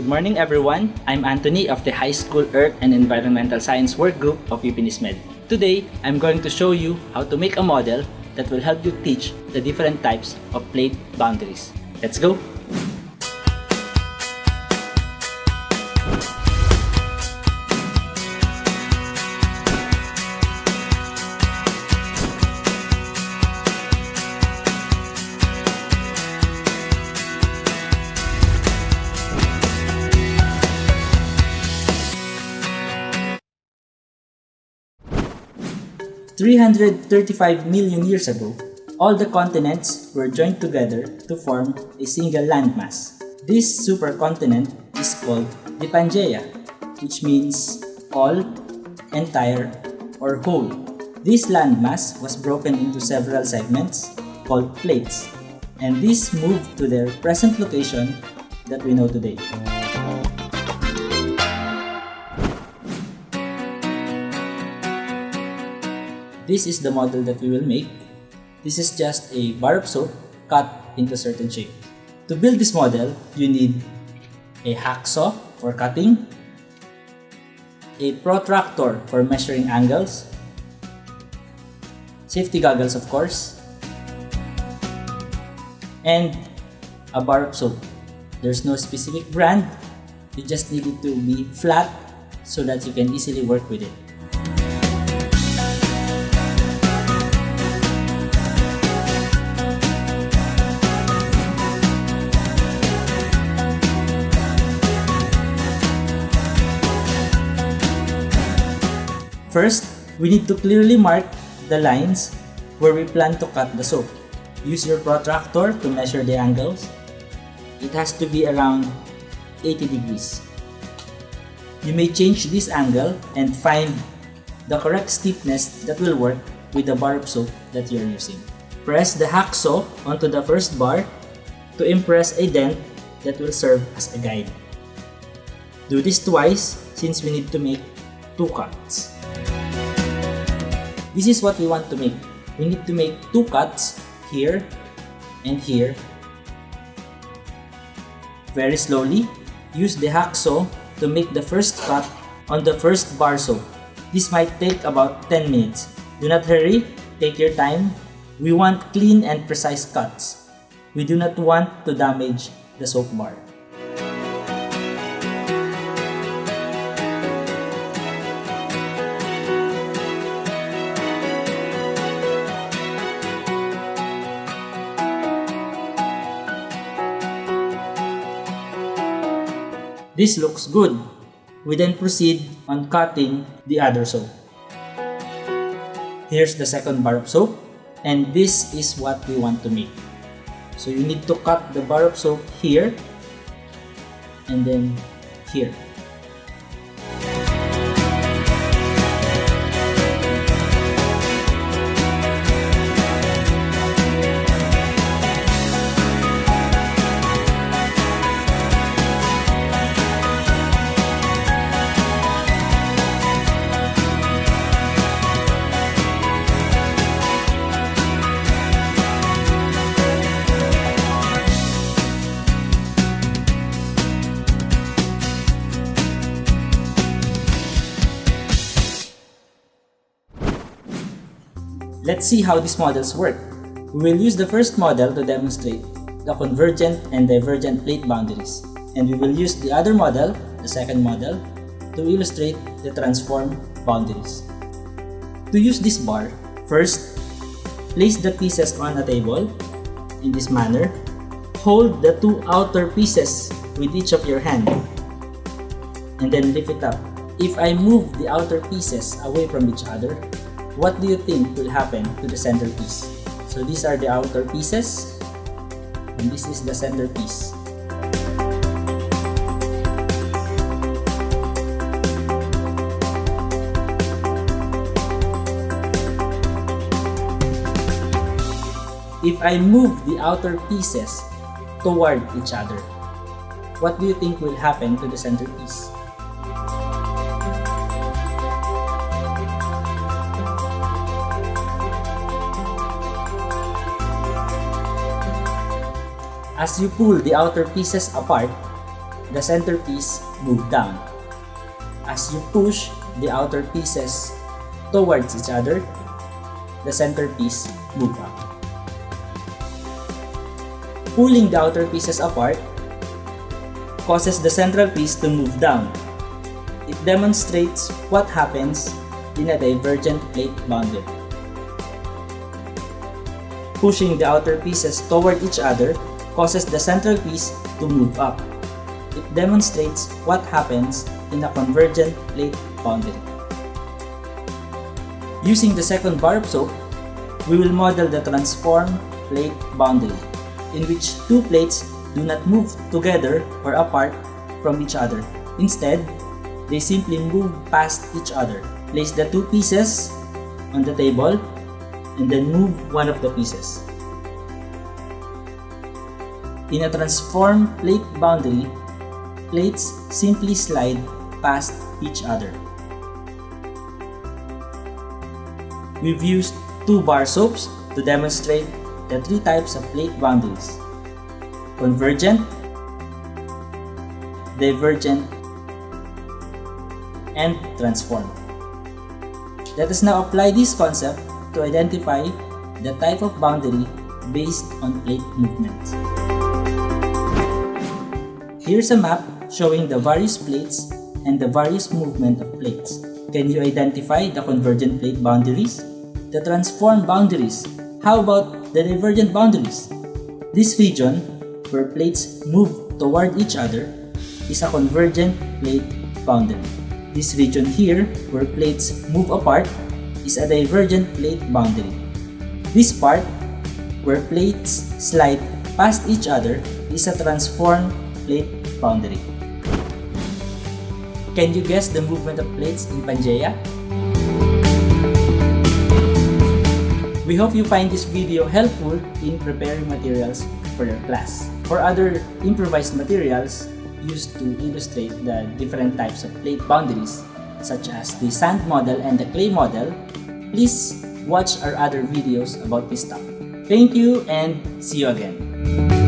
Good morning everyone, I'm Anthony of the High School Earth and Environmental Science Work Group of NISMED. Today, I'm going to show you how to make a model that will help you teach the different types of plate boundaries. Let's go! "335 million years ago, all the continents were joined together to form a single landmass. This supercontinent is called the Pangaea, which means all, entire, or whole. This landmass was broken into several segments called plates, and these moved to their present location that we know today. This is the model that we will make. This is just a bar of soap cut into a certain shape. To build this model, you need a hacksaw for cutting, a protractor for measuring angles, safety goggles of course, and a bar of soap. There's no specific brand, you just need it to be flat so that you can easily work with it. First, we need to clearly mark the lines where we plan to cut the soap. Use your protractor to measure the angles. It has to be around 80 degrees. You may change this angle and find the correct stiffness that will work with the bar of soap that you're using. Press the hacksaw onto the first bar to impress a dent that will serve as a guide. Do this twice since we need to make 2 cuts. This is what we want to make. We need to make 2 cuts here and here. Very slowly, use the hacksaw to make the first cut on the first bar soap. This might take about 10 minutes. Do not hurry, take your time. We want clean and precise cuts. We do not want to damage the soap bar. This looks good. We then proceed on cutting the other soap. Here's the second bar of soap, and this is what we want to make. So you need to cut the bar of soap here and then here. Let's see how these models work. We will use the first model to demonstrate the convergent and divergent plate boundaries, and we will use the other model, the second model, to illustrate the transform boundaries. To use this bar, first, place the pieces on a table in this manner. Hold the 2 outer pieces with each of your hand, and then lift it up. If I move the outer pieces away from each other, what do you think will happen to the centerpiece? So these are the outer pieces, and this is the centerpiece. If I move the outer pieces toward each other, what do you think will happen to the centerpiece? As you pull the outer pieces apart, the centerpiece move down. As you push the outer pieces towards each other, the centerpiece move up. Pulling the outer pieces apart causes the central piece to move down. It demonstrates what happens in a divergent plate boundary. Pushing the outer pieces toward each other causes the central piece to move up. It demonstrates what happens in a convergent plate boundary. Using the second bar of soap, we will model the transform plate boundary, in which two plates do not move together or apart from each other. Instead, they simply move past each other. Place the two pieces on the table and then move one of the pieces. In a transform plate boundary, plates simply slide past each other. We've used two bar soaps to demonstrate the three types of plate boundaries: convergent, divergent, and transform. Let us now apply this concept to identify the type of boundary based on plate movements. Here's a map showing the various plates and the various movement of plates. Can you identify the convergent plate boundaries? The transform boundaries? How about the divergent boundaries? This region, where plates move toward each other, is a convergent plate boundary. This region here, where plates move apart, is a divergent plate boundary. This part, where plates slide past each other, is a transform plate boundary. Can you guess the movement of plates in Pangea? We hope you find this video helpful in preparing materials for your class. For other improvised materials used to illustrate the different types of plate boundaries, such as the sand model and the clay model, please watch our other videos about this topic. Thank you and see you again.